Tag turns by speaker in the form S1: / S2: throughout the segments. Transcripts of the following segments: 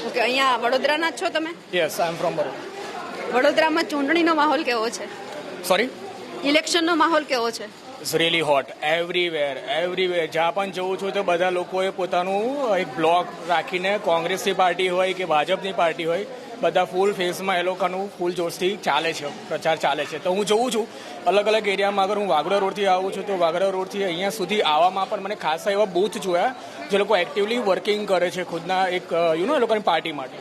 S1: Okay, અહીંયા વડોદરાના જ છો તમે?
S2: Yes, I am from Baroda.
S1: વડોદરામાં ચૂંટણીનો માહોલ કેવો છે?
S2: સોરી?
S1: ઇલેક્શનનો માહોલ કેવો છે?
S2: It's really hot everywhere. જ્યાં પણ જવું છું તો બધા લોકોએ પોતાનું એક બ્લોક રાખીને, કોંગ્રેસની પાર્ટી હોય કે ભાજપની પાર્ટી હોય, બધા ફૂલ ફેસમાં એ લોકોનું ફૂલ જોશથી ચાલે છે, પ્રચાર ચાલે છે. તો હું જોઉં છું અલગ અલગ એરિયામાં. અગર હું વાગડો રોડથી આવું છું તો વાગડો રોડથી અહીંયા સુધી આવવામાં પણ મને ખાસા એવા બૂથ જોયા જે લોકો એક્ટિવલી વર્કિંગ કરે છે ખુદના એક એ લોકોની પાર્ટી માટે.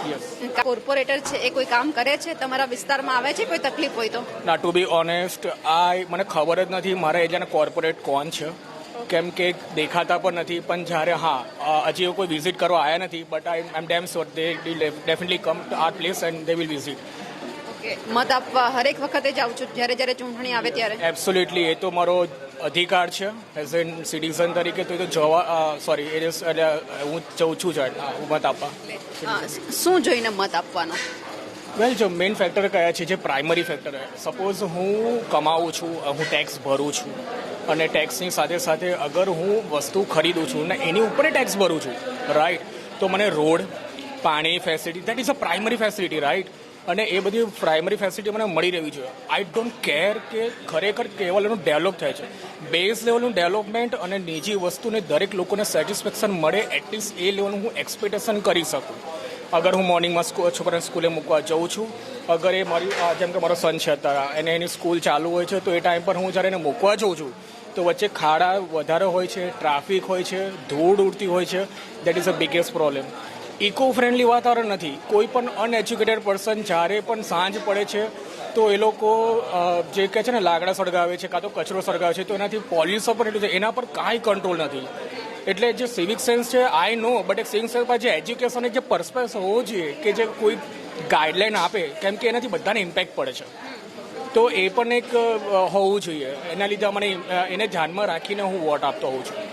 S2: યસ.
S1: કોર્પોરેટર છે એ કોઈ કામ કરે છે તમારા વિસ્તારમાં? આવે છે કોઈ તકલીફ હોય તો?
S2: ના, ટુ બી ઓનેસ્ટ મને ખબર જ નથી મારા એરિયાના કોર્પોરેટ કોણ છે, કેમ કે દેખાતા પણ નથી. પણ જ્યારે હજી કોઈ વિઝિટ કરવા આવ્યા નથી, but I am damn sure they definitely come to our place and they will visit.
S1: Okay, મત આપવા હરેક વખતે જાઉં છું જ્યારે ચૂંટણી આવે ત્યારે?
S2: એબ્સોલ્યુટલી, એ તો મારો અધિકાર છે એઝ એન સિટીઝન તરીકે. તો એ તો હું જઉં છું જ મત આપવા.
S1: શું જોઈને મત આપવાનો?
S2: વેલ, જો મેઇન ફેક્ટર કયા છે, જે પ્રાઇમરી ફેક્ટર છે. સપોઝ હું કમાવું છું, હું ટેક્સ ભરું છું, અને ટેક્સની સાથે સાથે અગર હું વસ્તુ ખરીદું છું ને એની ઉપર ટેક્સ ભરું છું, રાઈટ, તો મને રોડ, પાણી facility, that is a primary facility, right. અને એ બધી પ્રાઇમરી ફેસિલિટી મને મળી રહેવી જોઈએ. આઈ ડોન્ટ કેર કે ખરેખર કેવા લેવલનું ડેવલપ થાય છે. બેઝ લેવલનું ડેવલપમેન્ટ અને નીજી વસ્તુને દરેક લોકોને સેટિસ્ફેક્શન મળે, એટલીસ્ટ એ લેવલનું હું એક્સપેક્ટેશન કરી શકું. અગર હું મોર્નિંગમાં છોકરાને સ્કૂલે મૂકવા જાઉં છું, અગર એ મારી જેમ કે મારો સન છે અત્યારે એને એની સ્કૂલ ચાલુ હોય છે, તો એ ટાઈમ પર હું જ્યારે એને મૂકવા જાઉં છું તો વચ્ચે ખાડા વધારે હોય છે, ટ્રાફિક હોય છે, ધૂળ ઉડતી હોય છે. That is a biggest problem. Eco friendly વાતાવરણ નથી. કોઈ પણ અનએજ્યુકેટેડ પર્સન જ્યારે પણ સાંજ પડે છે તો એ લોકો જે કહે છે ને લાકડા સળગાવે છે કાં તો કચરો સળગાવે છે, તો એનાથી પોલ્યુશન પણ એટલું છે, એના પર કાંઈ કંટ્રોલ નથી. એટલે જે સિવિક સેન્સ છે આઈ નો, બટ એક સિવિક સેન્સ પર જે એજ્યુકેશન જે પર્સપેક્ટ હોવો જોઈએ કે જે કોઈ ગાઈડલાઈન આપે, કેમ કે એનાથી બધાને ઇમ્પેક્ટ પડે છે, તો એ પણ એક હોવું જોઈએ. એના લીધે મને એને ધ્યાનમાં રાખીને હું વોટ આપતો હોઉં છું.